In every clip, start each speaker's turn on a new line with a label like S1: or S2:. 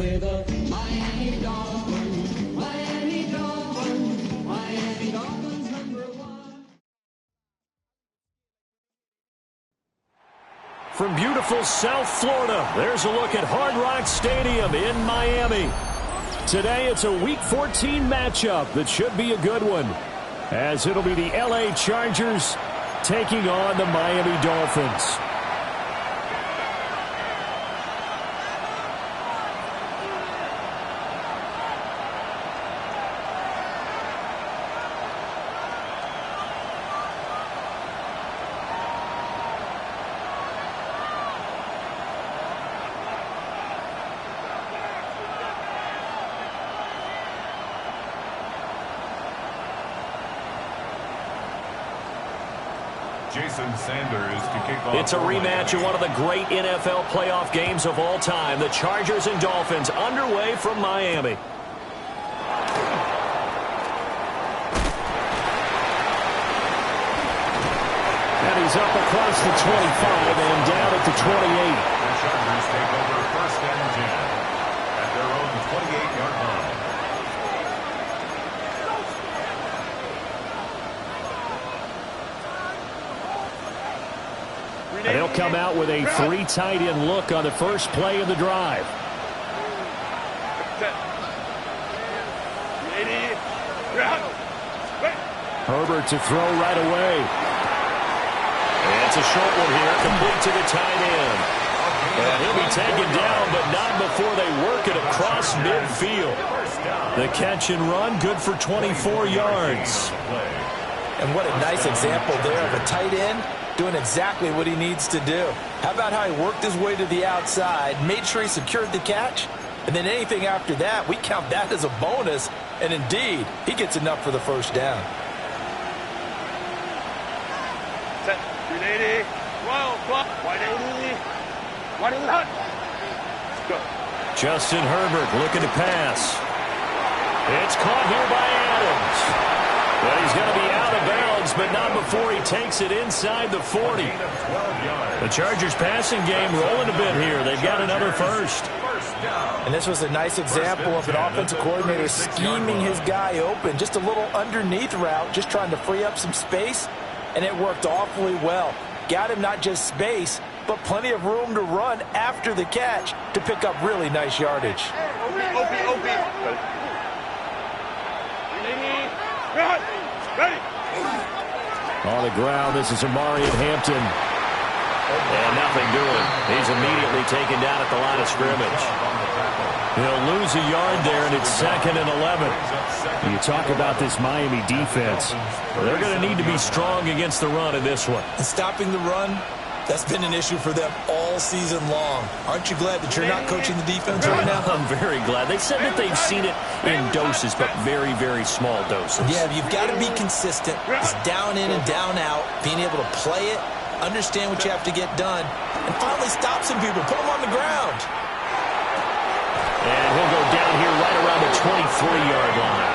S1: with the Miami Dolphins. Miami Dolphins. Miami Dolphins #1.
S2: From beautiful South Florida, there's a look at Hard Rock Stadium in Miami. Today it's a Week 14 matchup that should be a good one, as it'll be the LA Chargers taking on the Miami Dolphins.
S3: Jason Sanders to kick off.
S2: It's a rematch of one of the great NFL playoff games of all time. The Chargers and Dolphins underway from Miami. And he's up across the 25 and down at the 28.
S3: The Chargers take over 1st and 10 at their own 28-yard line.
S2: And he'll come out with a 3 tight end look on the first play of the drive. Herbert to throw right away. And it's a short one here, complete to the tight end. And he'll be taken down, but not before they work it across midfield. The catch and run, good for 24 yards.
S4: And what a nice example there of a tight end doing exactly what he needs to do. How about how he worked his way to the outside, made sure he secured the catch, and then anything after that, we count that as a bonus, and indeed, he gets enough for the first down.
S5: Set, 380, 180, 180, go.
S2: Justin Herbert looking to pass. It's caught here by Adams. But he's going to be out of bounds, but not before he takes it inside the 40. The Chargers passing game rolling a bit here. They've got another first.
S4: And this was a nice example of an offensive coordinator scheming his guy open. Just a little underneath route, just trying to free up some space, and it worked awfully well. Got him not just space, but plenty of room to run after the catch to pick up really nice yardage.
S2: On the ground, this is Amari Hampton. And nothing doing. He's immediately taken down at the line of scrimmage. He'll lose a yard there, and it's 2nd and 11. You talk about this Miami defense. They're going to need to be strong against the run in this one.
S6: And stopping the run, that's been an issue for them all season long. Aren't you glad that you're not coaching the defense right now?
S2: I'm very glad. They said that they've seen it in doses, but very, very small doses.
S6: Yeah, you've got to be consistent. It's down in and down out, being able to play it, understand what you have to get done, and finally stop some people, put them on the ground.
S2: And he'll go down here right around the 23-yard line.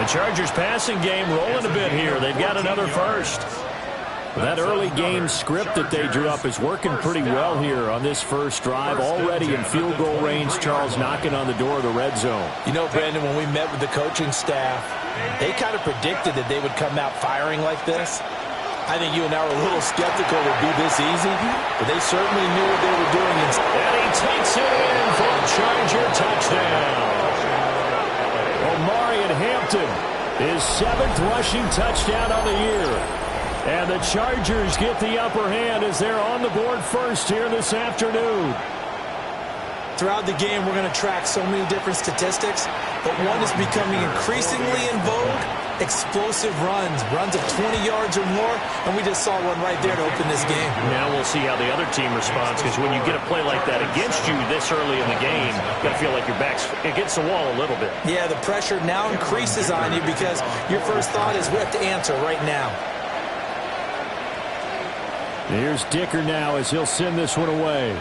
S2: The Chargers passing game rolling a bit here. They've got another first. That early game script that they drew up is working pretty well here on this first drive. Already in field goal range, Charles knocking on the door of the red zone.
S4: You know, Brandon, when we met with the coaching staff, they kind of predicted that they would come out firing like this. I think you and I were a little skeptical it would be this easy, but they certainly knew what they were doing.
S2: And he takes it in for a Charger touchdown. Omari Hampton, his 7th rushing touchdown on the year. And the Chargers get the upper hand as they're on the board first here this afternoon.
S6: Throughout the game, we're going to track so many different statistics, but one is becoming increasingly in vogue: explosive runs of 20 yards or more, and we just saw one right there to open this game.
S2: Now we'll see how the other team responds, because when you get a play like that against you this early in the game, you got to feel like your back's against the wall a little bit.
S6: Yeah, the pressure now increases on you because your first thought is we have to answer right now.
S2: Here's Dicker now as he'll send this one away.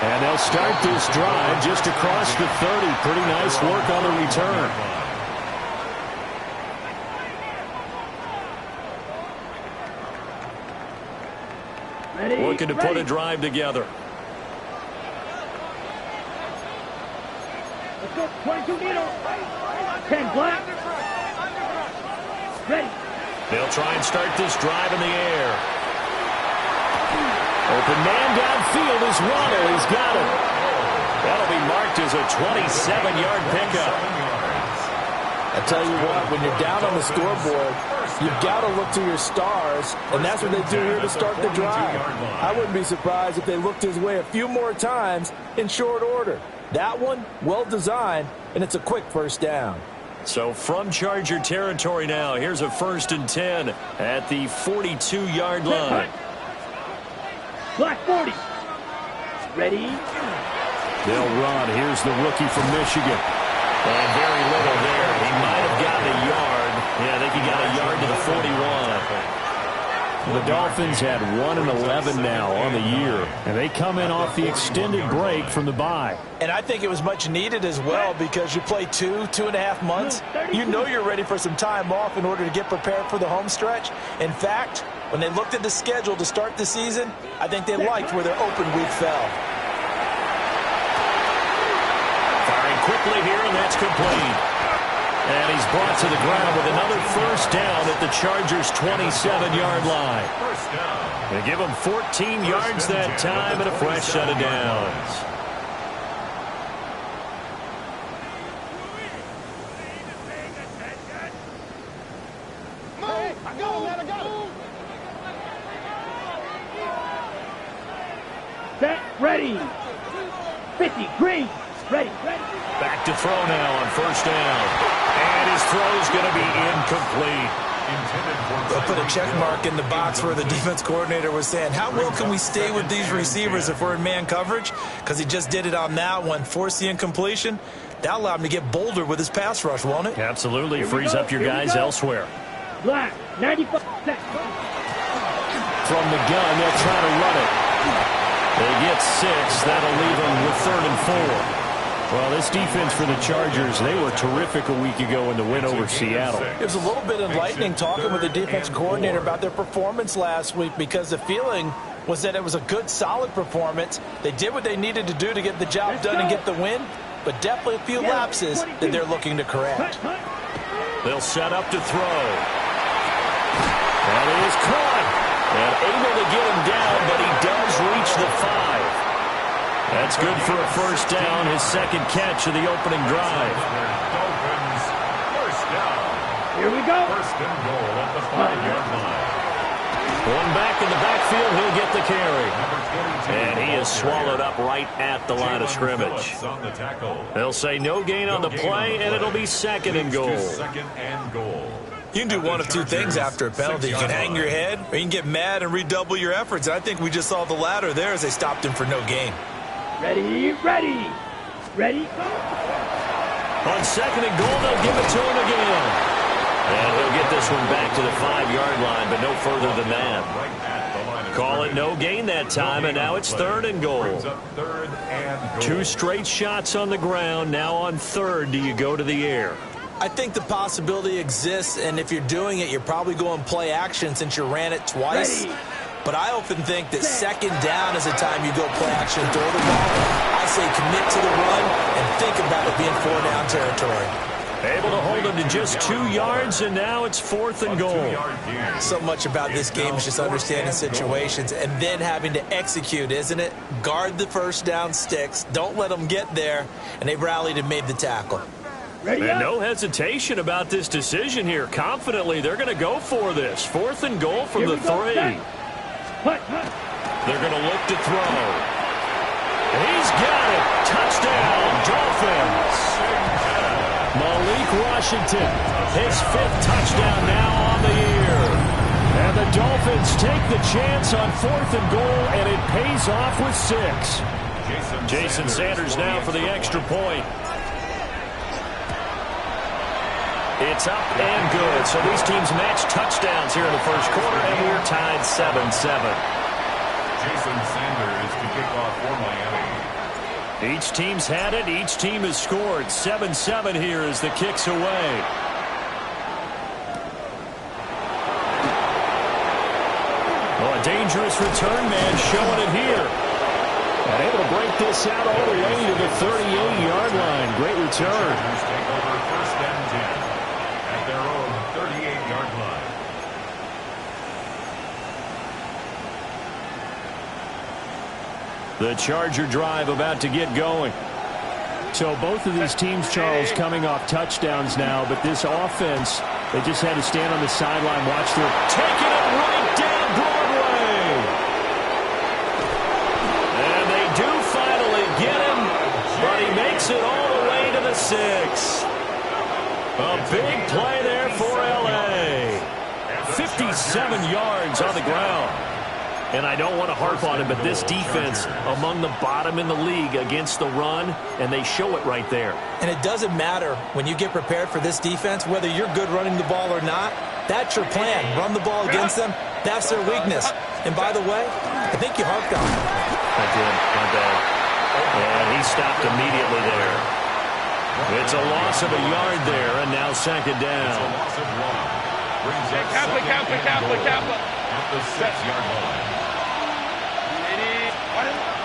S2: And they'll start this drive just across the 30. Pretty nice work on the return. looking to put a drive together.
S1: Let's go. 22 needle. 10 black. Ready.
S2: They'll try and start this drive in the air. Open man downfield is Waddle. He's got it. That'll be marked as a 27-yard pickup.
S4: I tell you what, when you're down on the scoreboard, you've got to look to your stars, and that's what they do here to start the drive. I wouldn't be surprised if they looked his way a few more times in short order. That one, well designed, and it's a quick first down.
S2: So from Charger territory now, here's a 1st and 10 at the 42-yard line.
S1: Black 40. Ready.
S2: They'll run. Here's the rookie from Michigan. And very little there. He might have gotten a yard. Yeah, I think he got a yard to the 41. The Dolphins had 1-11 now on the year, and they come in off the extended break from the bye.
S4: And I think it was much needed as well because you play 2.5 months. You know you're ready for some time off in order to get prepared for the home stretch. In fact, when they looked at the schedule to start the season, I think they liked where their open week fell.
S2: Firing quickly here, and that's complete. And he's brought to the ground with another first down at the Chargers' 27-yard line. They give him 14 yards that time and a fresh set of downs.
S1: Set. Ready. 50. Green. Ready.
S2: Back to throw now on first down. And his throw's going to be incomplete.
S4: They'll put a check mark in the box where the defense coordinator was saying, how well can we stay with these receivers if we're in man coverage? Because he just did it on that one, forced the incompletion. That'll allow him to get bolder with his pass rush, won't it?
S2: Absolutely. Frees up your guys elsewhere.
S1: Black. 95. Set.
S2: From the gun, they'll try to run it. They get 6. That'll leave them with 3rd and 4. Well, this defense for the Chargers, they were terrific a week ago in the win over Seattle.
S4: It was a little bit enlightening talking with the defense coordinator about their performance last week because the feeling was that it was a good, solid performance. They did what they needed to do to get the job done and get the win, but definitely a few lapses that they're looking to correct.
S2: They'll set up to throw. That is caught. And able to get him down, but he does reach the 5. That's good for a first down, his second catch of the opening drive.
S3: Dolphins, first down.
S1: Here we go.
S3: First and goal at the 5-yard line.
S2: One back in the backfield, he'll get the carry. And he is swallowed up right at the line of scrimmage. They'll say no gain on the play, and it'll be 2nd and goal.
S3: Second and goal.
S4: You can do one of two things after a penalty. You can hang your head, or you can get mad and redouble your efforts. I think we just saw the latter there as they stopped him for no gain.
S1: Ready. Ready. Ready. Go.
S2: On 2nd and goal, they'll give it to him again. And he'll get this one back to the 5-yard line, but no further than that. Call it no gain that time, and now it's 3rd and goal. 2 straight shots on the ground. Now on 3rd, do you go to the air?
S4: I think the possibility exists, and if you're doing it, you're probably going play action since you ran it twice.
S1: Ready.
S4: But I often think that 2nd down is the time you go play action, throw the ball. I say commit to the run and think about it being 4-down territory.
S2: Able to hold him to just 2 yards, and now it's 4th and goal.
S4: So much about this game is just understanding situations and then having to execute, isn't it? Guard the first down sticks. Don't let them get there. And they rallied and made the tackle.
S1: Ready.
S2: And no hesitation about this decision here. Confidently, they're going to go for this. 4th and goal from the 3. They're going to look to throw. He's got it. Touchdown, Dolphins. Malik Washington, his 5th touchdown now on the year. And the Dolphins take the chance on 4th and goal, and it pays off with 6. Jason Sanders now for the extra point. It's up and good. So these teams match touchdowns here in the first quarter, and we're tied 7-7.
S3: Jason Sanders to kick off for Miami.
S2: Each team's had it. Each team has scored. 7-7 here as the kick's away. Well, a dangerous dangerous return man showing it here. And able to break this out all the way to the 38-yard line. Great return.
S3: Take over first and 10 at their own 38-yard line.
S2: The Charger drive about to get going. So both of these teams, Charles, coming off touchdowns now, but this offense, they just had to stand on the sideline, watch their taking it right down Broadway. And they do finally get him, but he makes it all the way to the 6. A big play there for L.A. 57 yards on the ground. And I don't want to harp on it, but this defense among the bottom in the league against the run, and they show it right there.
S6: And it doesn't matter when you get prepared for this defense, whether you're good running the ball or not, that's your plan. Run the ball against them. That's their weakness. And by the way, I think you harped on it.
S2: I did. My bad. And he stopped immediately there. It's a loss of a yard there, and now second down.
S3: Kappa. At the 6-yard line.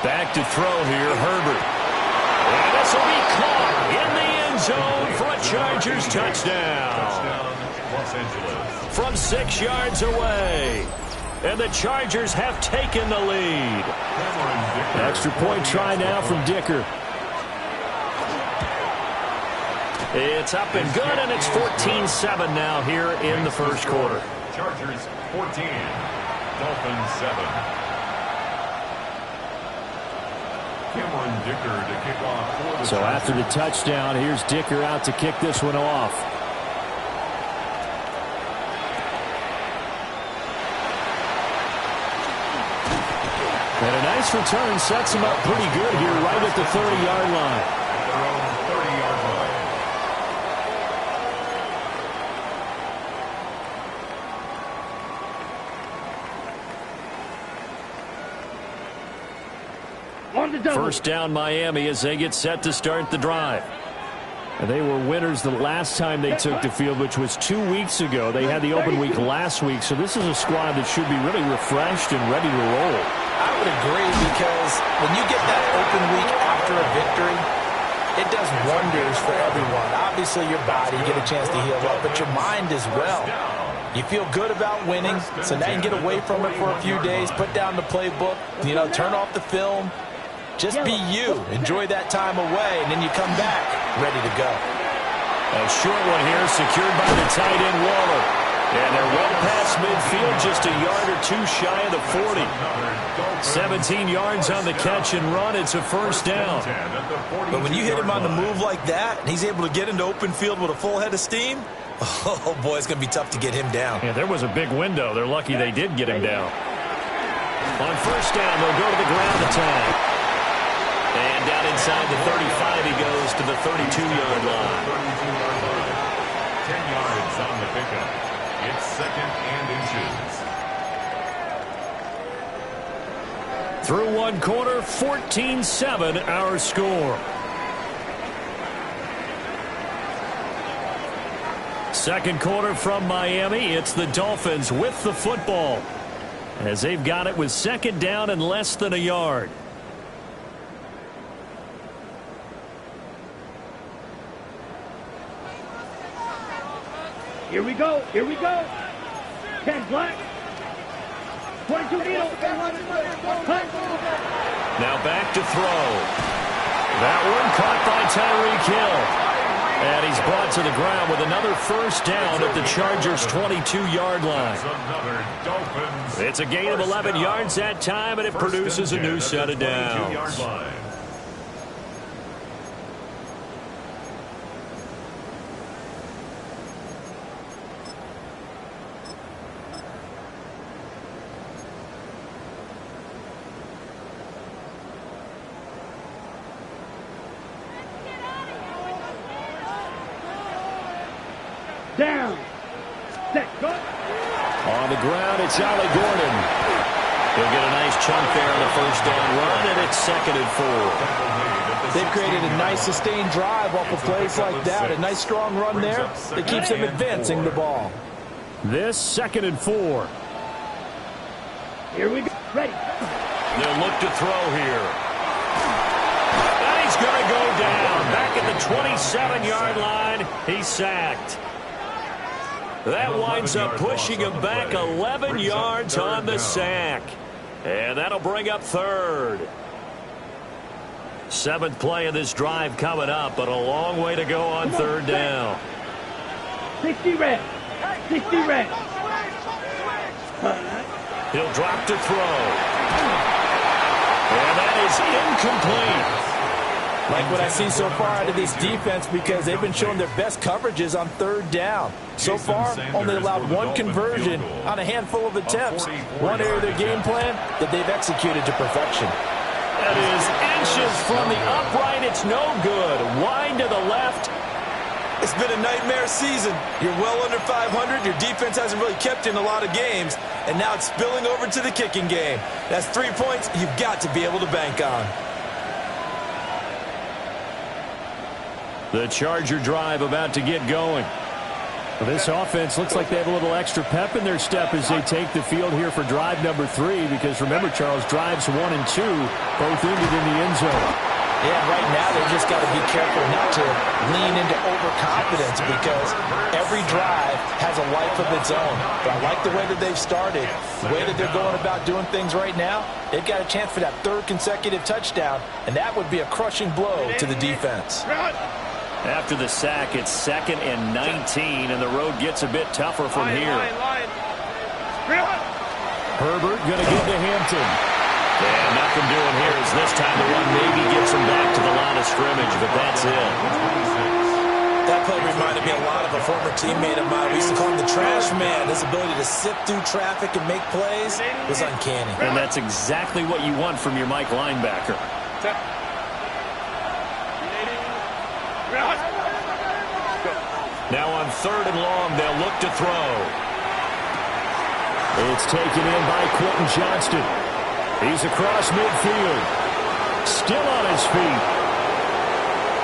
S2: Back to throw here, Herbert. And this will be caught in the end zone for a Chargers touchdown.
S3: Los Angeles.
S2: From 6 yards away. And the Chargers have taken the lead. Extra point try now from Dicker. It's up and good, and it's 14-7 now here in the first quarter.
S3: Chargers 14, Dolphins 7. Cameron Dicker to kick off for the
S2: So
S3: Chargers.
S2: after the touchdown, here's Dicker out to kick this one off. And a nice return sets him up pretty good here right at the 30-yard line.
S3: At their own 30-yard line.
S1: On the double.
S2: First down Miami as they get set to start the drive. And they were winners the last time they took the field, which was 2 weeks ago. They had the open week last week, so this is a squad that should be really refreshed and ready to roll.
S6: I would agree, because when you get that open week after a victory, it does wonders for everyone. Obviously, your body, you get a chance to heal up, but your mind as well. You feel good about winning, so now you can get away from it for a few days, put down the playbook, turn off the film. Just be you. Enjoy that time away, and then you come back ready to go.
S2: A short one here secured by the tight end Waller. And they're well past midfield, just a yard or two shy of the 40. 17 yards on the catch and run. It's a first down.
S6: But when you hit him on the move like that, and he's able to get into open field with a full head of steam, oh, boy, it's going to be tough to get him down.
S2: Yeah, there was a big window. They're lucky they did get him down. On first down, they'll go to the ground attack. And down inside the 35, he goes to the 32-yard line.
S3: 10 yards on the pickup. It's second and inches.
S2: Through one quarter, 14-7 our score. Second quarter from Miami. It's the Dolphins with the football, as they've got it with second down and less than a yard.
S1: Here we go. 10 black. 22 needle.
S2: Now back to throw. That one caught by Tyreek Hill. And he's brought to the ground with another first down at the Chargers' 22-yard line. It's a gain of 11 yards that time, and it produces a new set of downs.
S1: Down. Set. Go.
S2: On the ground, it's Ollie Gordon. He'll get a nice chunk there on the first down run, and it's second and 4.
S6: They've created a nice sustained drive off of plays like that. A nice strong run there that keeps them advancing the ball.
S2: This second and 4.
S1: Here we go. Ready.
S2: They'll look to throw here. And he's going to go down. Back at the 27-yard line. He's sacked. That winds up pushing him back 11 yards on the sack. And that'll bring up third. 7th play of this drive coming up, but a long way to go on third down.
S1: 60 red. 60 red.
S2: He'll drop to throw. And that is incomplete.
S4: Like what I see so far out of this defense, because they've been showing their best coverages on third down. So far, only allowed one conversion on a handful of attempts. One area of their game plan that they've executed to perfection.
S2: That is inches from the upright. It's no good. Wind to the left.
S6: It's been a nightmare season. You're well under 500. Your defense hasn't really kept you in a lot of games. And now it's spilling over to the kicking game. That's 3 points you've got to be able to bank on.
S2: The Charger drive about to get going.
S7: Well, this offense looks like they have a little extra pep in their step as they take the field here for drive number 3, because remember, Charles, drives 1 and 2 both ended in the end zone.
S4: Yeah, right now they've just got to be careful not to lean into overconfidence, because every drive has a life of its own. But I like the way that they've started, the way that they're going about doing things right now. They've got a chance for that 3rd consecutive touchdown, and that would be a crushing blow to the defense.
S2: After the sack, it's 2nd and 19, and the road gets a bit tougher from here.
S7: Herbert going to get to Hampton.
S2: And nothing doing here as this time the run maybe gets him back to the line of scrimmage, but that's it.
S6: That play reminded me a lot of a former teammate of mine. We used to call him the trash man. His ability to sift through traffic and make plays was uncanny.
S2: And that's exactly what you want from your Mike linebacker. Now on 3rd and long, they'll look to throw.
S7: It's taken in by Quentin Johnston. He's across midfield. Still on his feet.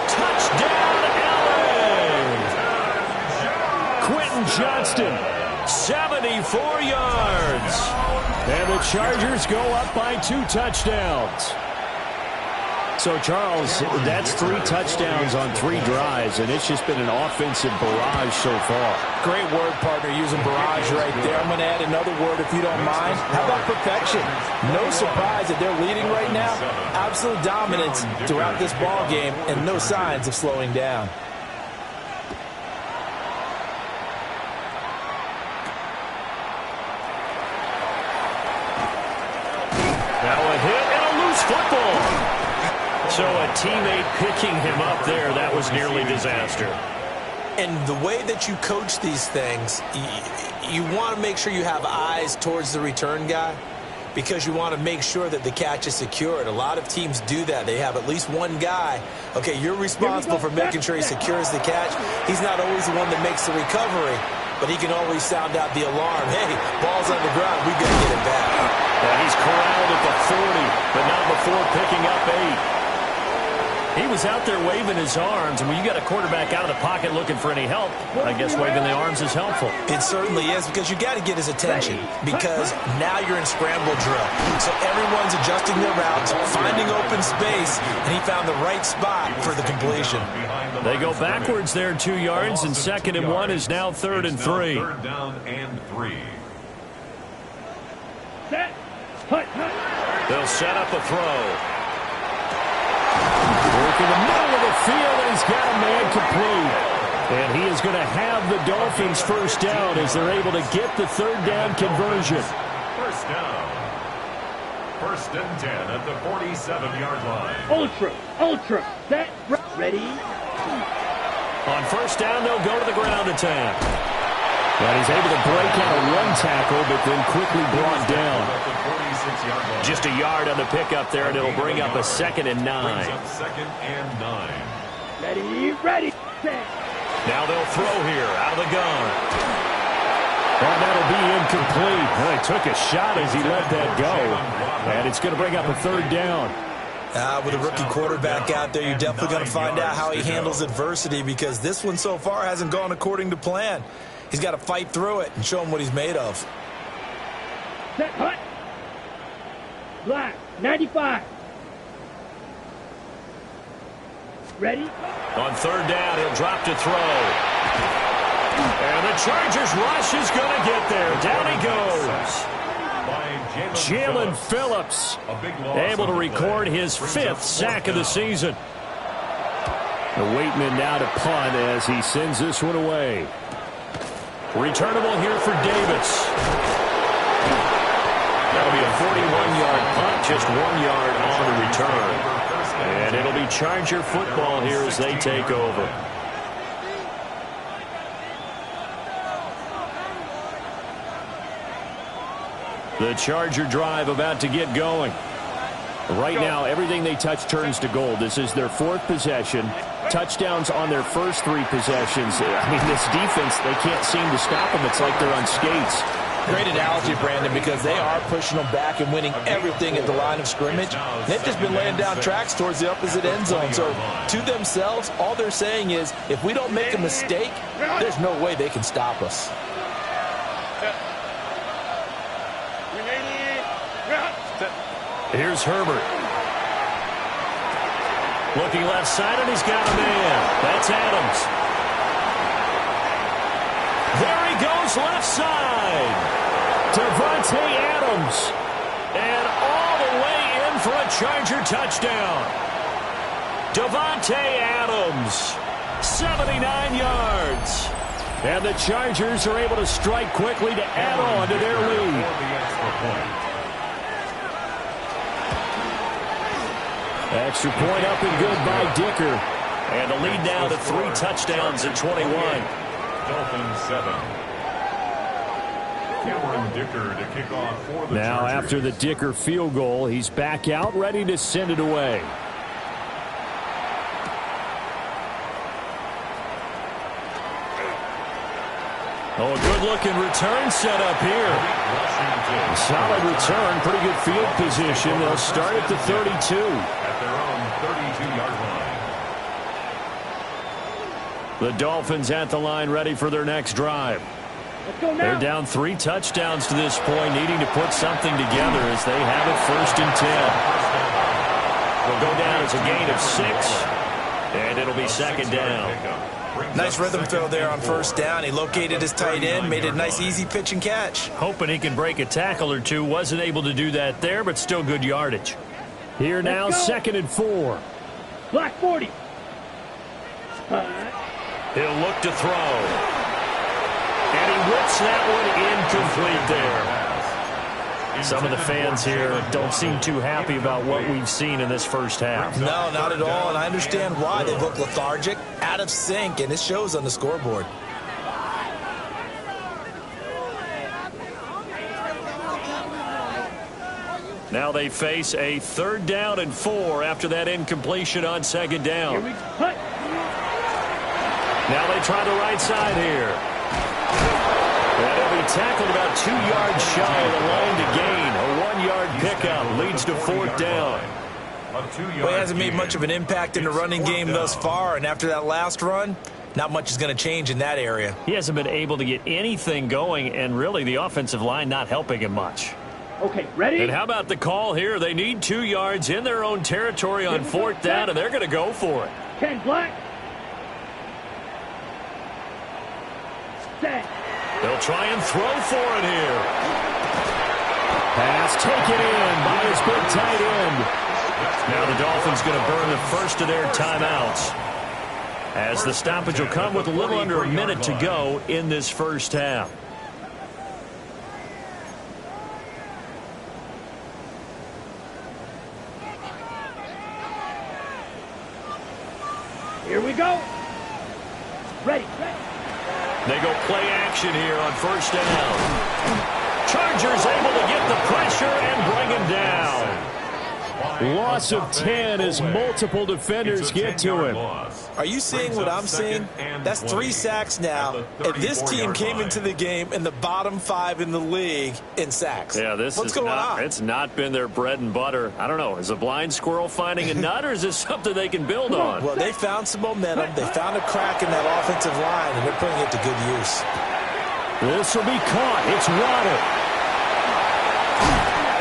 S2: Touchdown, LA! Quentin Johnston, 74 yards.
S7: And the Chargers go up by 2 touchdowns. So, Charles, that's 3 touchdowns on 3 drives, and it's just been an offensive barrage so far.
S4: Great word, partner, using barrage right there. I'm going to add another word if you don't mind. How about perfection? No surprise that they're leading right now. Absolute dominance throughout this ball game, and no signs of slowing down.
S2: Now a hit and a loose football. So a teammate picking him up there, that was nearly disaster.
S6: And the way that you coach these things, you want to make sure you have eyes towards the return guy, because you want to make sure that the catch is secured. A lot of teams do that. They have at least one guy. Okay, you're responsible for making sure he secures the catch. He's not always the one that makes the recovery, but he can always sound out the alarm. Hey, ball's on the ground. We got to get it back.
S2: And he's corralled at the 40, but not before picking up 8. He was out there waving his arms, and when you got a quarterback out of the pocket looking for any help, I guess waving the arms is helpful.
S6: It certainly is, because you got to get his attention, because now you're in scramble drill. So everyone's adjusting their routes, finding open space, and he found the right spot for the completion.
S2: They go backwards there 2 yards, and 2nd and 1 is now 3rd and 3.
S3: 3rd down and 3.
S1: Set. Hut.
S2: They'll set up a throw.
S7: Work in the middle of the field, and he's got a man complete. And he is going to have the Dolphins first down as they're able to get the 3rd down conversion.
S3: First down. 1st and 10 at the 47-yard line.
S1: Ultra. Set. Ready.
S2: On 1st down, they'll go to the ground attack.
S7: And he's able to break out of 1 tackle, but then quickly brought down.
S2: Just a yard on the pickup there, and it'll bring up a 2nd and 9.
S3: 2nd and 9.
S1: Ready. Set.
S2: Now they'll throw here out of the gun.
S7: And that'll be incomplete. Well, he took a shot as he let that go. And it's going to bring up a 3rd down.
S6: With a rookie quarterback out there, you're definitely going to find out how he handles adversity, because this one so far hasn't gone according to plan. He's got to fight through it and show him what he's made of.
S1: Set. Hut. Black, 95. Ready?
S2: On third down, he'll drop to throw. And the Chargers rush is going to get there. Down he goes. Jalen Phillips able to record his 5th sack of the season. The Waitman now to punt as he sends this one away. Returnable here for Davis. That'll be a 41-yard punt, just 1 yard on the return. And it'll be Charger football here as they take over. The Charger drive about to get going. Right now, everything they touch turns to gold. This is their 4th possession. Touchdowns on their first 3 possessions. I mean, this defense, they can't seem to stop them. It's like they're on skates.
S4: Great analogy, Brandon, because they are pushing them back and winning everything at the line of scrimmage. They've just been laying down tracks towards the opposite end zone. So to themselves, all they're saying is, if we don't make a mistake, there's no way they can stop us.
S2: Here's Herbert. Looking left side, and he's got a man. That's Adams. There he goes, left side. Davante Adams. And all the way in for a Charger touchdown. Davante Adams, 79 yards. And the Chargers are able to strike quickly to add on to their lead. Extra point up and good by Dicker. And the lead now to 3 touchdowns in 21.
S3: Dolphins 7. Cameron Dicker to kick off for the
S2: Now
S3: Chargers.
S2: after the Dicker field goal, he's back out ready to send it away. Oh, a good-looking return set up here. Solid return, pretty good field position. They'll start at the 32.
S3: At their own 32-yard line.
S2: The Dolphins at the line ready for their next drive.
S1: Let's go now.
S2: They're down 3 touchdowns to this point, needing to put something together as they have it 1st and 10. Will go down as a gain of 6, and it'll be 2nd down.
S4: Nice rhythm throw there on 1st down. He located his tight end, made it a nice easy pitch and catch.
S2: Hoping he can break a tackle or two. Wasn't able to do that there, but still good yardage. Here now, 2nd and 4.
S1: Black 40.
S2: He'll look to throw. And he whips that one incomplete there. Some of the fans here don't seem too happy about what we've seen in this first half.
S4: No, not at all, and I understand why. They look lethargic, out of sync, and it shows on the scoreboard.
S2: Now they face a 3rd down and 4 after that incompletion on 2nd down. Now they try the right side here. And he'll be tackled about 2 yards shy of the line to gain. A 1-yard pickup leads to 4th down.
S4: Well, he hasn't made much of an impact in the running game thus far, and after that last run, not much is going to change in that area.
S2: He hasn't been able to get anything going, and really the offensive line not helping him much.
S1: Okay, ready?
S2: And how about the call here? They need 2 yards in their own territory on 4th down, and they're going to go for it.
S1: 10 Black. Set.
S2: They'll try and throw for it here. Pass taken in by his big tight end. Now the Dolphins going to burn the first of their timeouts, as the stoppage will come with a little under a minute to go in this first half.
S1: Here we go. Ready.
S2: They go play action here on 1st down. Chargers able to get the pressure and bring him down. Loss of 10 as multiple defenders get to him.
S4: Are you seeing what I'm seeing? That's 3 sacks now, and this team came into the game in the bottom 5 in the league in sacks.
S2: Yeah,
S4: What's going on?
S2: It's not been their bread and butter. I don't know. Is a blind squirrel finding a nut, or is this something they can build on?
S4: Well, they found some momentum. They found a crack in that offensive line, and they're putting it to good use.
S2: This will be caught. It's Waddle.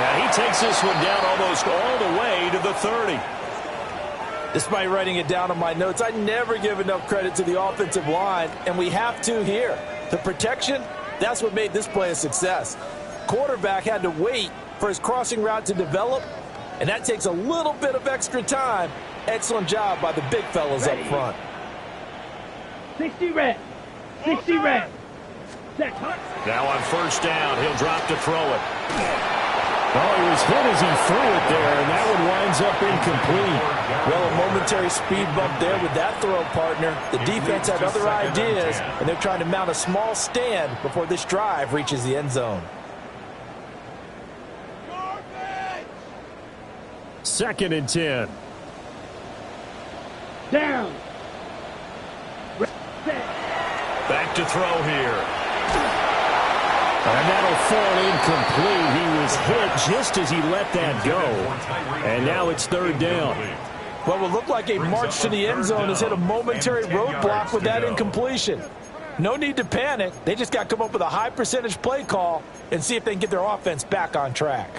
S2: Yeah, he takes this one down almost all the way to the 30.
S4: Despite writing it down on my notes, I never give enough credit to the offensive line, and we have to here. The protection, that's what made this play a success. Quarterback had to wait for his crossing route to develop, and that takes a little bit of extra time. Excellent job by the big fellas up front.
S1: 60 red. 60 red. Set.
S2: Now on first down, he'll drop to throw it.
S7: Oh, he was hit as he threw it there, and that one winds up incomplete.
S4: Well, a momentary speed bump there with that throw, partner. The defense had other ideas, and they're trying to mount a small stand before this drive reaches the end zone.
S7: 2nd and 10.
S1: Down.
S2: Back to throw here.
S7: And that'll fall incomplete. He was hit just as he let that go. And now it's 3rd down.
S4: What will look like a march to the end zone has hit a momentary roadblock with that incompletion. No need to panic. They just got to come up with a high percentage play call and see if they can get their offense back on track.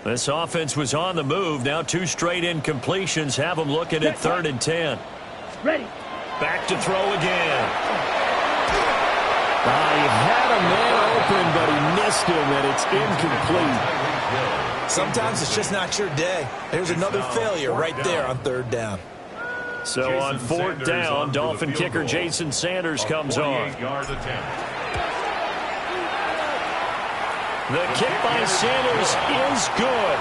S2: This offense was on the move. Now 2 straight incompletions have them looking at 3rd and 10.
S1: Ready.
S2: Back to throw again.
S7: He had a man open, but he missed him, and it's incomplete.
S4: Sometimes it's just not your day. There's another failure right there on 3rd down.
S2: So on 4th down, Dolphin kicker Jason Sanders comes on. The kick by Sanders is good.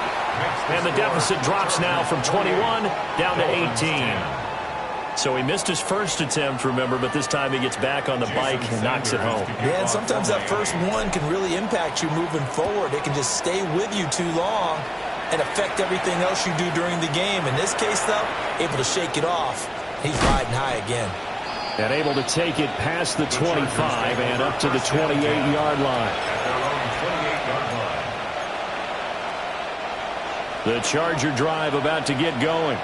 S2: And the deficit drops now from 21 down to 18. So he missed his first attempt, remember, but this time he gets back on the bike and knocks it home.
S4: Yeah, and sometimes that first one can really impact you moving forward. It can just stay with you too long and affect everything else you do during the game. In this case, though, able to shake it off. He's riding high again.
S7: And able to take it past the 25 and up to the 28-yard line.
S2: The Charger drive about to get going.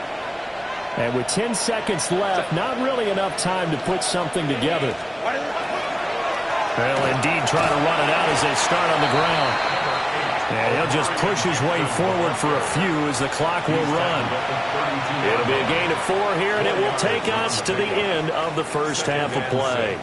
S7: And with 10 seconds left, not really enough time to put something together.
S2: Well, indeed, trying to run it out as they start on the ground. And he'll just push his way forward for a few as the clock will run. It'll be a gain of 4 here, and it will take us to the end of the first half of play.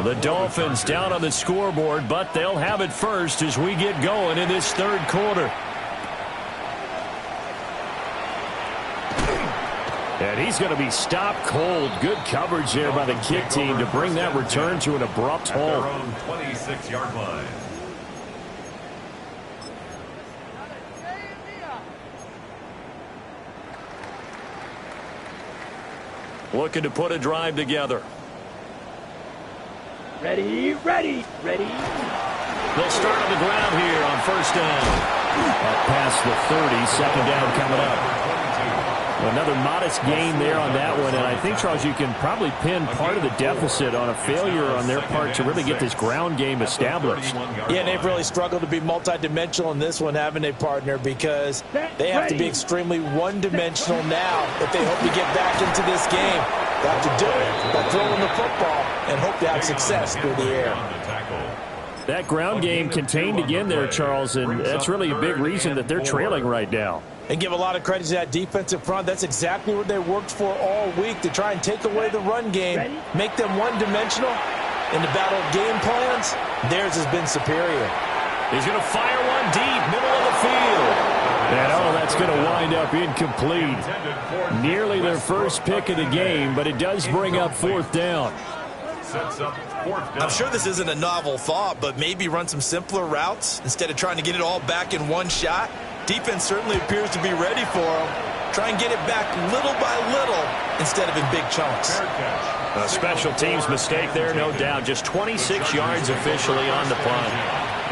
S2: The Dolphins down on the scoreboard, but they'll have it first as we get going in this 3rd quarter.
S7: And he's going to be stopped cold. Good coverage there by the kick team to bring that return to an abrupt halt.
S3: 26-yard line.
S2: Looking to put a drive together.
S1: Ready, ready, ready.
S2: They'll start on the ground here on first down.
S7: Up past the 30, 2nd down coming up. Another modest gain there on that one, and I think, Charles, you can probably pin part of the deficit on a failure on their part to really get this ground game established.
S4: Yeah, they've really struggled to be multidimensional in this one, haven't they, partner? Because they have to be extremely one-dimensional now if they hope to get back into this game. They have to do it by throwing the football and hope to have success through the air.
S7: That ground game contained again there, Charles, and that's really a big reason that they're trailing right now.
S4: And give a lot of credit to that defensive front. That's exactly what they worked for all week, to try and take away the run game, make them one-dimensional. In the battle of game plans, theirs has been superior.
S2: He's going to fire one deep, middle of the field.
S7: And, that's going to wind up incomplete. Nearly their first pick of the game, but it does bring up 4th down.
S4: I'm sure this isn't a novel thought, but maybe run some simpler routes instead of trying to get it all back in one shot. Defense certainly appears to be ready for them. Try and get it back little by little instead of in big chunks.
S2: A special teams mistake there, no doubt. Just 26 yards officially on the punt.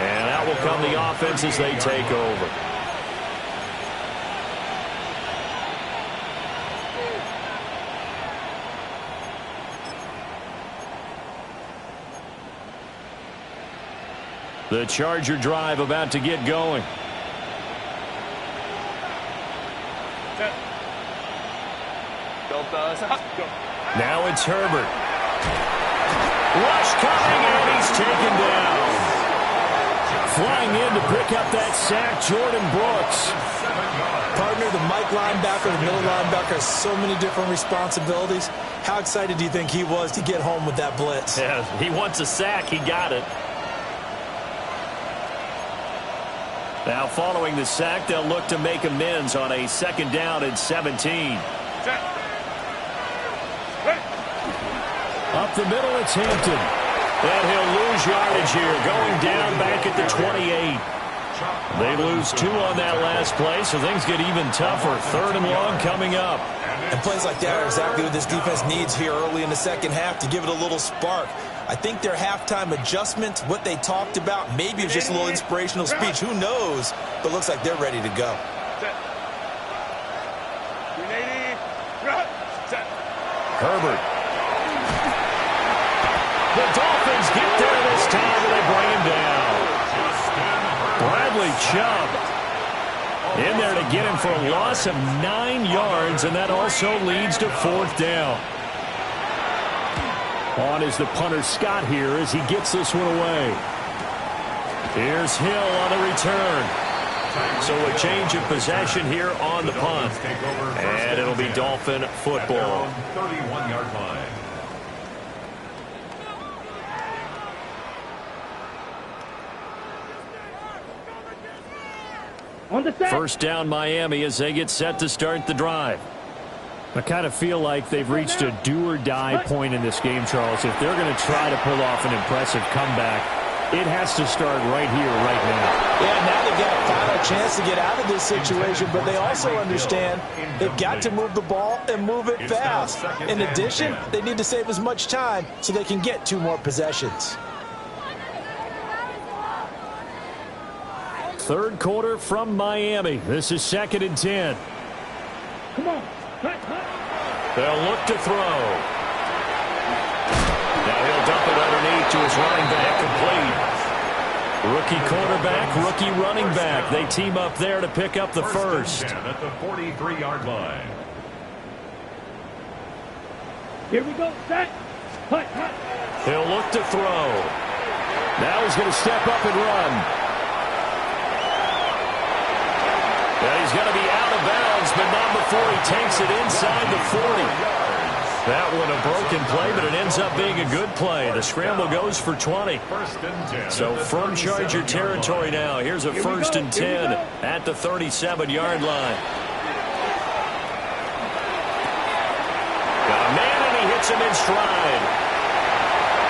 S2: And out will come the offense as they take over. The Charger drive about to get going. Now it's Herbert. Rush coming, and he's taken down. Flying in to pick up that sack, Jordan Brooks.
S6: Partner, the Mike linebacker, the middle linebacker has so many different responsibilities. How excited do you think he was to get home with that blitz?
S2: Yeah, he wants a sack. He got it. Now following the sack, they'll look to make amends on a 2nd down and 17. Up the middle, it's Hampton. And he'll lose yardage here, going down back at the 28. They lose 2 on that last play, so things get even tougher. 3rd and long coming up.
S6: And plays like that are exactly what this defense needs here early in the second half to give it a little spark. I think their halftime adjustment, what they talked about, maybe it was just a little inspirational speech. Who knows? But looks like they're ready to go.
S2: Herbert. The Dolphins get there this time, and they bring him down. Bradley Chubb in there to get him for a loss of 9 yards, and that also leads to 4th down.
S7: On is the punter Scott here as he gets this one away.
S2: Here's Hill on the return. So a change of possession here on the punt. And it'll be Dolphin football.
S3: 31-yard line.
S1: On the set.
S2: 1st down Miami as they get set to start the drive.
S7: I kind of feel like they've reached a do-or-die point in this game, Charles. If they're going to try to pull off an impressive comeback, it has to start right here, right now.
S6: Yeah, now they've got a final chance to get out of this situation, but they also understand they've got to move the ball and move it fast. In addition, they need to save as much time so they can get 2 more possessions.
S7: 3rd quarter from Miami. This is 2nd and 10.
S1: Come on.
S2: They'll look to throw. Now he'll dump it underneath to his running back, complete. Rookie quarterback, rookie running back. They team up there to pick up the first.
S3: At the 43-yard line.
S1: Here we go. Set. Hut.
S2: He'll look to throw.
S7: Now he's going to step up and run.
S2: And he's going to be out of bounds, but not before he takes it inside the 40. That one a broken play, but it ends up being a good play. The scramble goes for 20. So from Charger territory now, here's a 1st and 10 at the 37-yard line. Got a man, and he hits him in stride.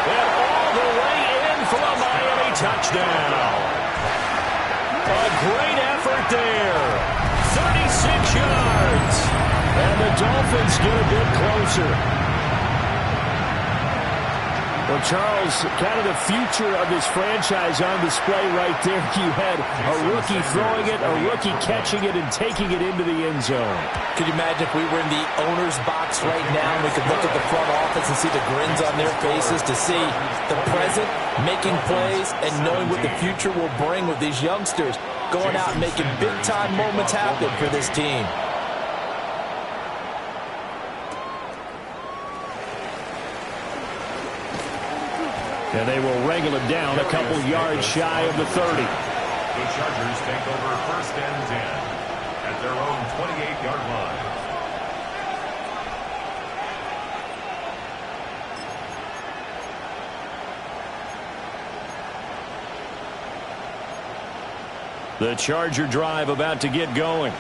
S2: And all the way in for a Miami touchdown. A great effort there. 36 yards. And the Dolphins get a bit closer.
S7: Well, Charles, kind of the future of this franchise on display right there. You had a rookie throwing it, a rookie catching it, and taking it into the end zone.
S6: Could you imagine if we were in the owner's box right now and we could look at the front office and see the grins on their faces, to see the present making plays and knowing what the future will bring with these youngsters going out and making big-time moments happen for this team.
S7: And they will wrangle him down a couple yards shy of the 30.
S3: The Chargers take over 1st and 10 at their own 28-yard line.
S2: The Charger drive about to get going.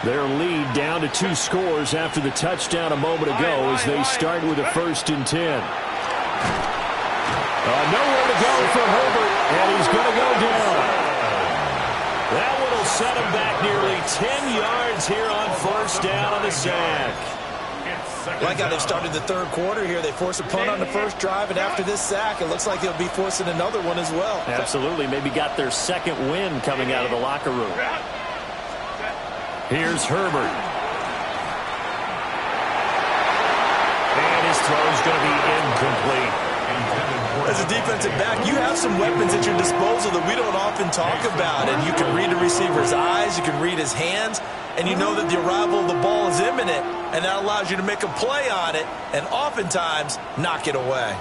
S7: Their lead down to 2 scores after the touchdown a moment ago as they start with a 1st and 10. Nowhere to go for Herbert, and he's going to go down.
S2: That one will set him back nearly 10 yards here on 1st down on the sack.
S6: Like how they've started the 3rd quarter here. They force a punt on the first drive, and after this sack, it looks like they'll be forcing another one as well.
S2: Absolutely. Maybe got their 2nd win coming out of the locker room. Here's Herbert. And his throw's going to be incomplete.
S6: As a defensive back, you have some weapons at your disposal that we don't often talk about. And you can read the receiver's eyes, you can read his hands, and you know that the arrival of the ball is imminent, and that allows you to make a play on it and oftentimes knock it away.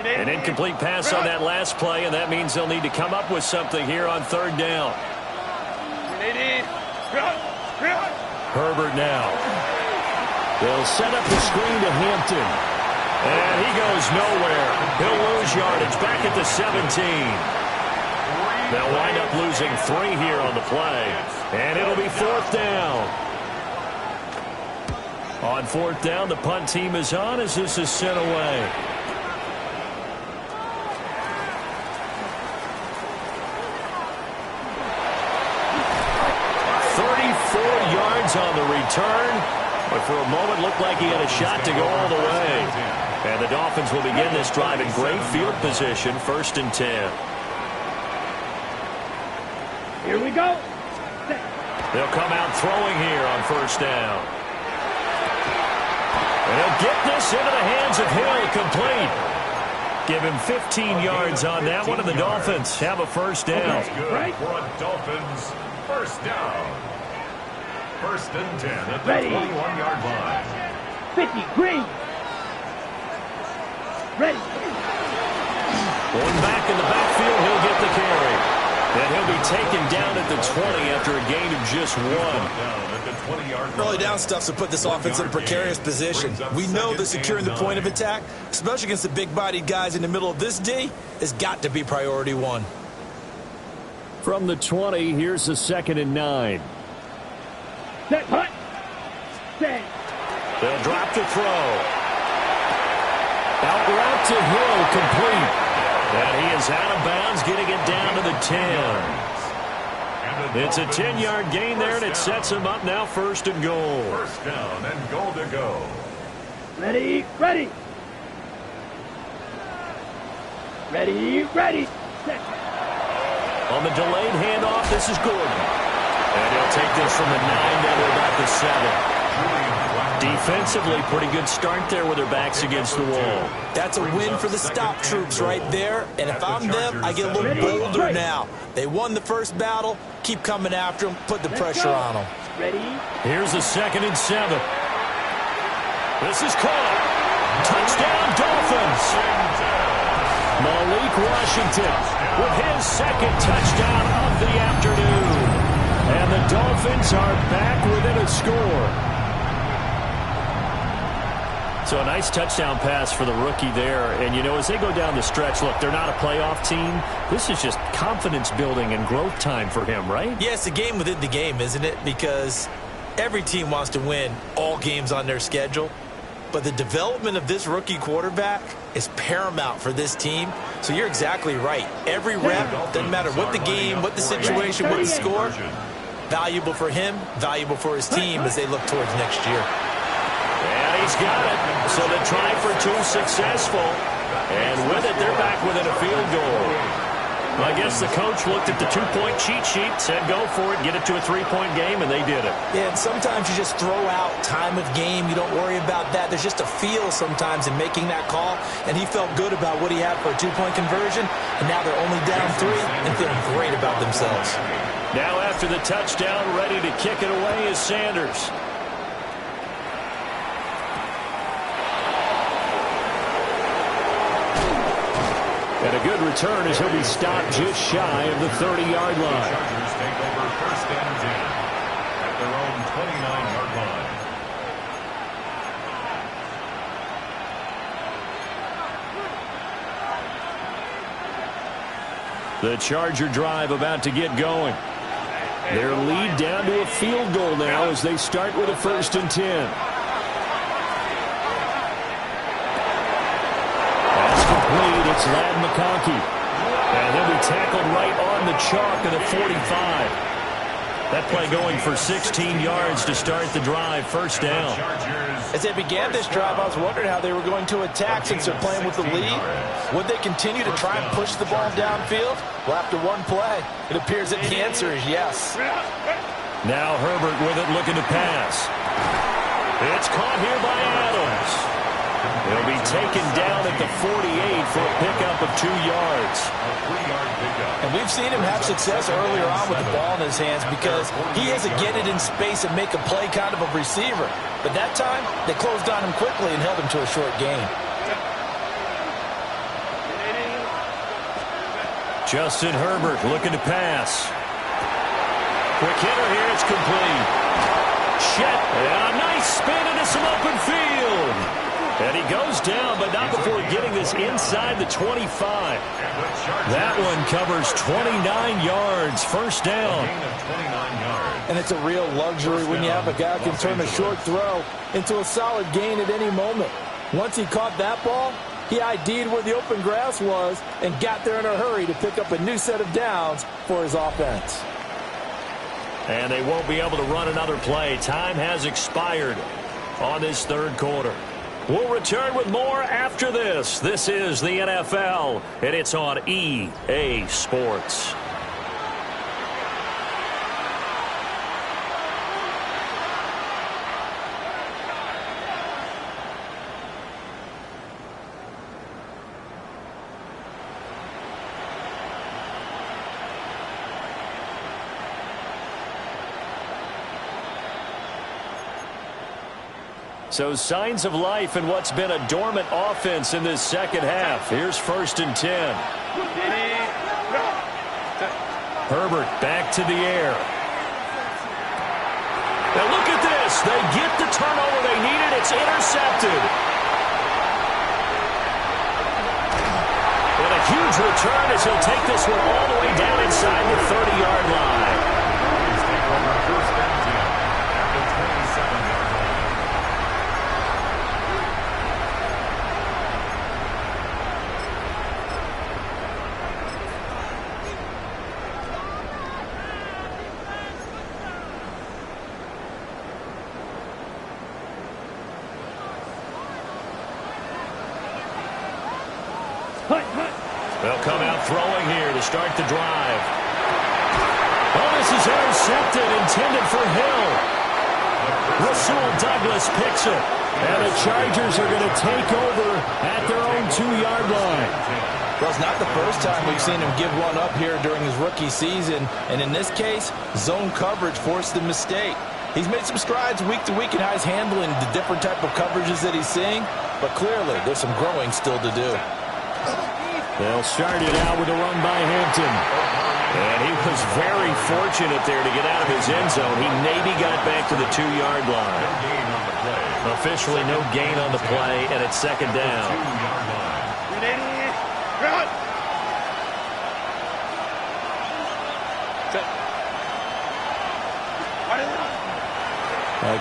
S2: An incomplete pass on that last play, and that means they'll need to come up with something here on third down. Herbert now. They'll set up the screen to Hampton. And he goes nowhere. He'll lose yardage back at the 17. They'll wind up losing 3 here on the play. And it'll be fourth down. On fourth down, the punt team is on as this is sent away. 34 yards on the return, but for a moment looked like he had a shot to go all the way. And the Dolphins will begin this drive in great field position, 1st and 10.
S1: Here we go.
S2: They'll come out throwing here on 1st down. And he'll get this into the hands of Hill, complete. Give him 15 yards on that one, and the Dolphins have a 1st down.
S3: Good for a Dolphins 1st down. 1st and 10 at the 21-yard line.
S1: 50, green. Ready.
S2: Going back in the backfield, he'll get the carry. And he'll be taken down at the 20 after a gain of just 1.
S6: Early down stuffs will put this offense in a precarious position. We know that securing the point of attack, especially against the big-bodied guys in the middle of this D, has got to be priority 1.
S7: From the 20, here's the 2nd and 9.
S1: Set, punt. Set.
S2: They'll drop the throw. Out route to Hill, complete. And he is out of bounds, getting it down to the 10. It's a 10-yard gain there, and it sets him up now 1st and goal.
S3: 1st down and goal to go.
S1: Ready, ready. Ready, ready. Set.
S2: On the delayed handoff, this is Gordon. And he'll take this from the 9 down to about the 7. Defensively, pretty good start there with their backs against the wall.
S6: That's a win for the stop troops right there. And if I'm them, I get a little bolder now. They won the first battle. Keep coming after them. Put the pressure on them.
S1: Ready.
S2: Here's the 2nd and 7. This is caught. Touchdown, Dolphins. Malik Washington with his 2nd touchdown of the afternoon. And the Dolphins are back within a score. So a nice touchdown pass for the rookie there. And, you know, as they go down the stretch, look, they're not a playoff team. This is just confidence building and growth time for him, right?
S6: Yeah, it's a game within the game, isn't it? Because every team wants to win all games on their schedule. But the development of this rookie quarterback is paramount for this team. So you're exactly right. Every rep, doesn't matter what the game, what the situation, what the score, valuable for him, valuable for his team as they look towards next year.
S2: And he's got it. So the try for 2 successful. And with it, they're back within a field goal. I guess the coach looked at the 2-point cheat sheet, said go for it, get it to a 3-point game, and they did it.
S6: Yeah, and sometimes you just throw out time of game. You don't worry about that. There's just a feel sometimes in making that call, and he felt good about what he had for a 2-point conversion, and now they're only down 3 and feeling great about themselves.
S2: Now after the touchdown, ready to kick it away is Sanders. And a good return as he'll be stopped just shy of the 30-yard line.
S3: Chargers take over 1st and 10 at their own 29-yard line.
S2: The Charger drive about to get going. Their lead down to a field goal now as they start with a 1st and 10. It's Ladd McConkey. And he'll be tackled right on the chalk of the 45. That play going for 16 yards to start the drive, 1st down.
S6: As they began this drive, I was wondering how they were going to attack since they're playing with the lead. Would they continue to try and push the ball downfield? Well, after one play, it appears that the answer is yes.
S2: Now Herbert with it, looking to pass. It's caught here by Adams. He'll be taken down at the 48 for a pickup of 2 yards.
S4: And we've seen him have success earlier on with the ball in his hands because he has to get it in space and make a play kind of a receiver. But that time, they closed on him quickly and held him to a short gain.
S2: Justin Herbert looking to pass. Quick hitter here, it's complete. Chet, and a nice spin into some open field. And he goes down, but not before getting this inside the 25. That one covers 29 yards, first down.
S4: And it's a real luxury when you have a guy who can turn a short throw into a solid gain at any moment. Once he caught that ball, he ID'd where the open grass was and got there in a hurry to pick up a new set of downs for his offense.
S2: And they won't be able to run another play. Time has expired on this third quarter. We'll return with more after this. This is the NFL, and it's on EA Sports. So signs of life in what's been a dormant offense in this second half. Here's 1st and 10. Herbert back to the air. Now look at this. They get the turnover they needed. It's intercepted. And a huge return as he'll take this one all the way down inside the 30-yard line.
S3: First and 10 at the 27-yard line.
S2: They'll come out throwing here to start the drive. Oh, this is intercepted, intended for Hill. Rasul Douglas picks it. And the Chargers are going to take over at their own 2-yard line.
S4: Well, it's not the first time we've seen him give one up here during his rookie season. And in this case, zone coverage forced the mistake. He's made some strides week to week in how he's handling the different type of coverages that he's seeing. But clearly, there's some growing still to do.
S2: They'll start it out with a run by Hampton. And he was very fortunate there to get out of his end zone. He maybe got back to the 2-yard line. Officially no gain on the play, and it's second down.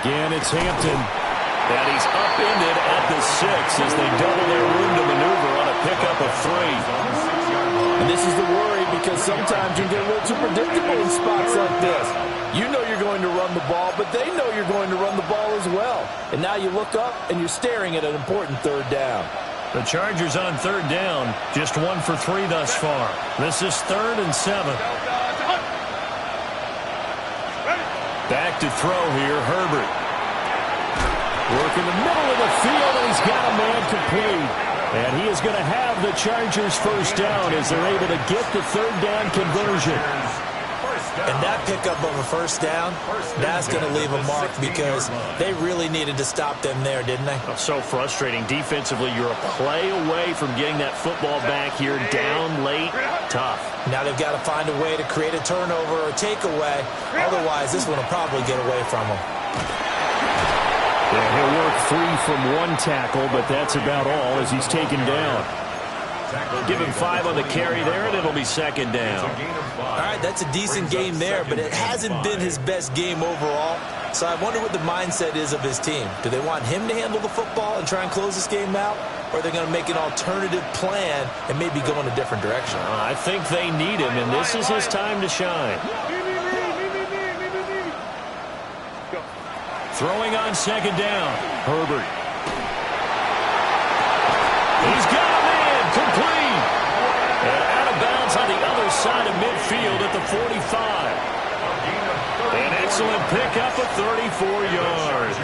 S2: Again, it's Hampton. And he's upended at the 6 as they double their room to maneuver on a pickup of 3.
S4: And this is the worry because sometimes you get a little too predictable in spots like this. You know you're going to run the ball, but they know you're going to run the ball as well. And now you look up and you're staring at an important third down.
S2: The Chargers on third down, just 1 for 3 thus far. This is 3rd and 7. Back to throw here, Herbert. Work in the middle of the field, and he's got a man complete. And he is going to have the Chargers first down as they're able to get the third down conversion.
S4: And that pickup of a first down, that's going to leave a mark because they really needed to stop them there, didn't they?
S2: Oh, so frustrating. Defensively, you're a play away from getting that football back here down late. Tough.
S4: Now they've got to find a way to create a turnover or a takeaway. Otherwise, this one will probably get away from them.
S2: Yeah, he'll work free from 1 tackle, but that's about all as he's taken down. Give him 5 on the carry there, and it'll be second down.
S4: All right, that's a decent game there, but it hasn't been his best game overall. So I wonder what the mindset is of his team. Do they want him to handle the football and try and close this game out? Or are they going to make an alternative plan and maybe go in a different direction?
S2: I think they need him, and this is his time to shine. Throwing on second down, Herbert. He's got a man, complete. And out of bounds on the other side of midfield at the 45. And excellent pickup of 34 yards.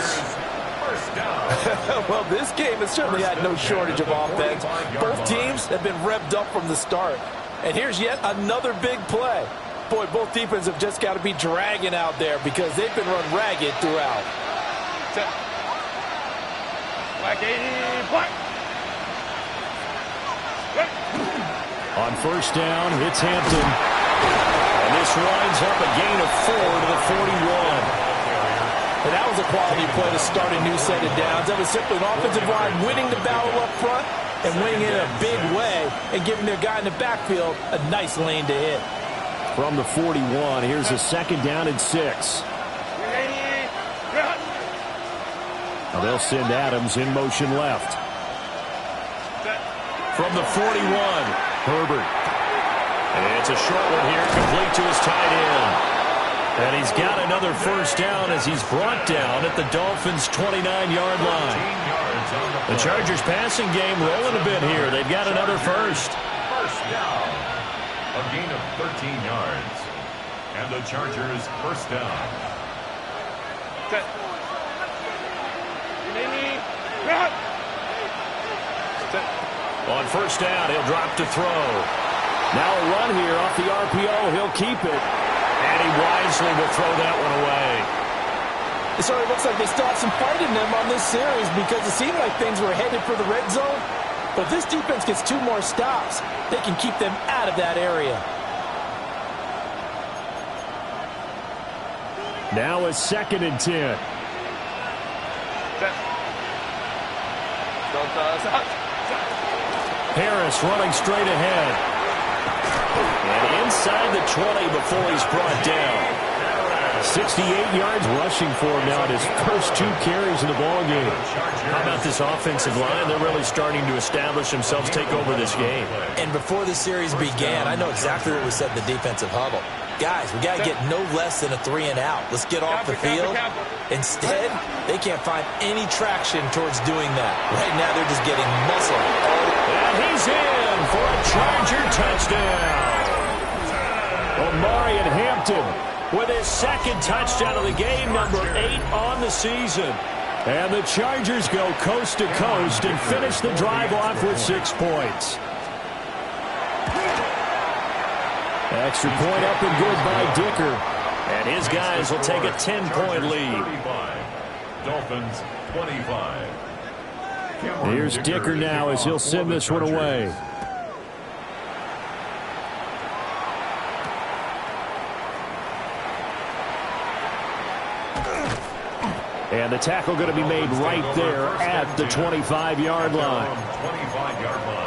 S3: First down.
S4: Well, this game has certainly had no shortage of offense. Both teams have been revved up from the start. And here's yet another big play. Boy, both defenses have just got to be dragging out there because they've been run ragged throughout.
S5: Set. Black 80, black.
S7: On first down, it's Hampton.
S2: And this winds up a gain of 4 to the 41.
S4: And that was a quality play to start a new set of downs. That was simply an offensive line winning the battle up front and winning it in a big way and giving their guy in the backfield a nice lane to hit.
S7: From the 41, here's a second down and 6. Now they'll send Adams in motion left.
S2: From the 41, Herbert. And it's a short one here, complete to his tight end. And he's got another first down as he's brought down at the Dolphins' 29-yard line. The Chargers' passing game rolling a bit here. They've got another first.
S3: First down. A gain of 13 yards. And the Chargers first down.
S5: Set.
S2: On first down, he'll drop to throw.
S7: Now a run here off the RPO. He'll keep it.
S2: And he wisely will throw that one away.
S4: It certainly looks like they still have some fight in them on this series because it seemed like things were headed for the red zone. But if this defense gets 2 more stops, they can keep them out of that area.
S7: Now a second and 10.
S2: Harris running straight ahead. And inside the 20 before he's brought down.
S7: 68 yards rushing for him now at his first 2 carries in the ballgame.
S2: How about this offensive line? They're really starting to establish themselves, take over this game.
S4: And before the series began, I know exactly what was said in the defensive huddle. Guys, we got to get no less than a 3 and out. Let's get off the field. Instead, they can't find any traction towards doing that. Right now, they're just getting muscle.
S2: And he's in for a Charger touchdown.
S7: Omarion Hampton
S2: with his second touchdown of the game, number 8 on the season.
S7: And the Chargers go coast to coast and finish the drive off with 6 points. Extra point up and good by Dicker.
S2: And his guys will take a 10-point lead.
S3: 35. Dolphins 25.
S7: Here's Dicker now as he'll send this one away. And the tackle going to be made right there at the 25-yard line.
S3: 25-yard line.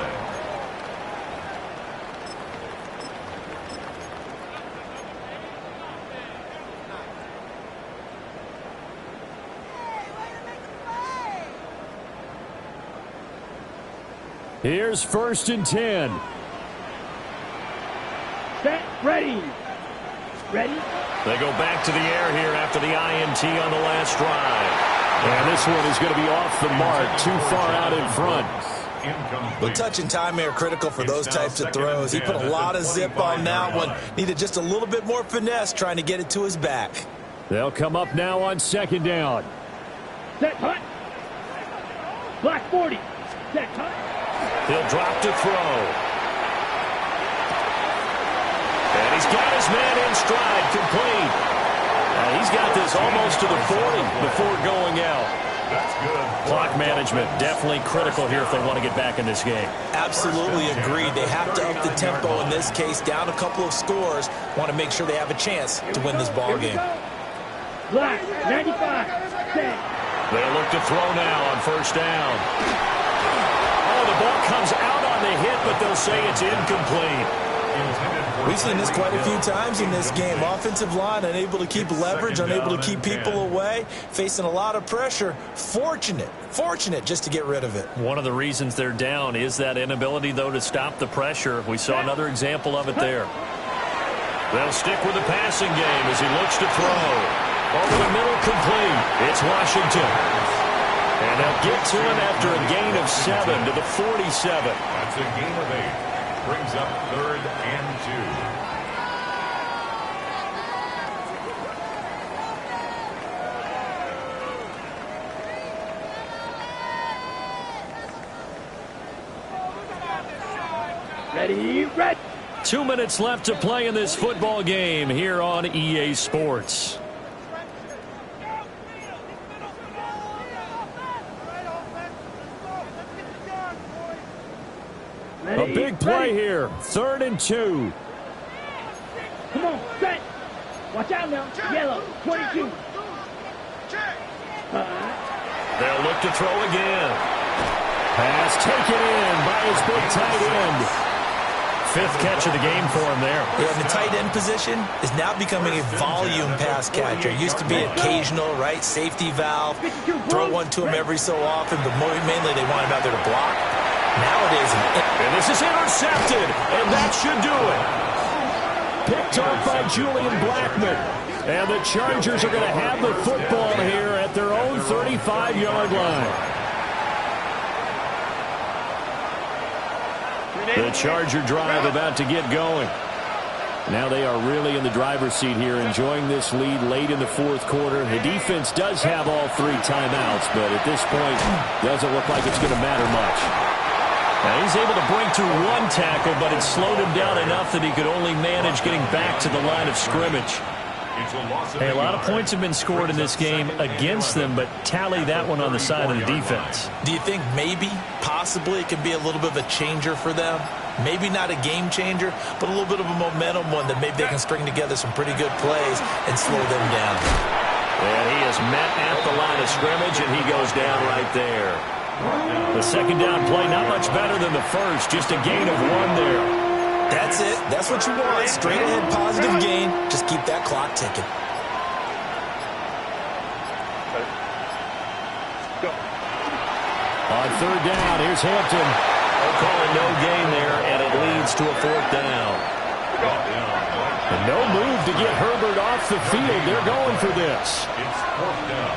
S7: Here's first and 10.
S1: Set, ready. Ready?
S2: They go back to the air here after the INT on the last drive.
S7: And this one is going to be off the mark, too far out in front.
S4: Well, touch and time are critical for those types of throws. He put a lot of zip on that one. Needed just a little bit more finesse trying to get it to his back.
S7: They'll come up now on second down.
S1: Set, hut. Black 40. Set, hut.
S2: He'll drop to throw. And he's got his man in stride, complete. And he's got this almost to the 40 before going out.
S3: That's good.
S2: Clock management definitely critical here if they want to get back in this game.
S4: Absolutely agreed. They have to up the tempo in this case, down a couple of scores. Want to make sure they have a chance to win this ball game.
S1: Black 95. Set.
S2: They'll look to throw now on first down. Oh, the ball comes out on the hit, but they'll say it's incomplete.
S4: We've seen this quite a few times in this game. Offensive line unable to keep leverage, unable to keep people away, facing a lot of pressure. Fortunate just to get rid of it.
S2: One of the reasons they're down is that inability, though, to stop the pressure. We saw another example of it there. They'll stick with the passing game as he looks to throw. Over the middle, complete. It's Washington. And they'll get to him after a gain of 7 to the 47.
S3: That's a gain of 8. Brings up 3rd and 2.
S1: Ready, ready.
S2: 2 minutes left to play in this football game here on EA Sports.
S1: Ready,
S2: A big play
S1: ready.
S2: here. 3rd and 2.
S1: Come on, set. Watch out now. Yellow, 22.
S2: They'll look to throw again. Pass taken in by his big tight end. 5th catch of the game for him there.
S4: Yeah, and the tight end position is now becoming a volume pass catcher. It used to be occasional, right? Safety valve. Throw one to him every so often, but mainly they want him out there to block. Nowadays,
S2: and this is intercepted, and that should do it. Picked off by Julian Blackman. And the Chargers are going to have the football here at their own 35-yard line. The Charger drive about to get going. Now they are really in the driver's seat here, enjoying this lead late in the 4th quarter. The defense does have all 3 timeouts, but at this point, doesn't look like it's going to matter much. Now he's able to break through 1 tackle, but it slowed him down enough that he could only manage getting back to the line of scrimmage. Hey, a lot of points have been scored in this game against them, but tally that one on the side of the defense.
S4: do you think maybe, possibly, it could be a little bit of a changer for them? Maybe not a game changer, but a little bit of a momentum one that maybe they can string together some pretty good plays and slow them down.
S2: And he is met at the line of scrimmage, and he goes down right there. The 2nd down play, not much better than the first, just a gain of 1 there.
S4: That's it. That's what you want. Straight ahead positive gain. Just keep that clock ticking.
S5: Go.
S2: On 3rd down, here's Hampton. Calling no gain there, and it leads to a 4th down. And no move to get Herbert off the field. They're going for this.
S3: It's 4th down.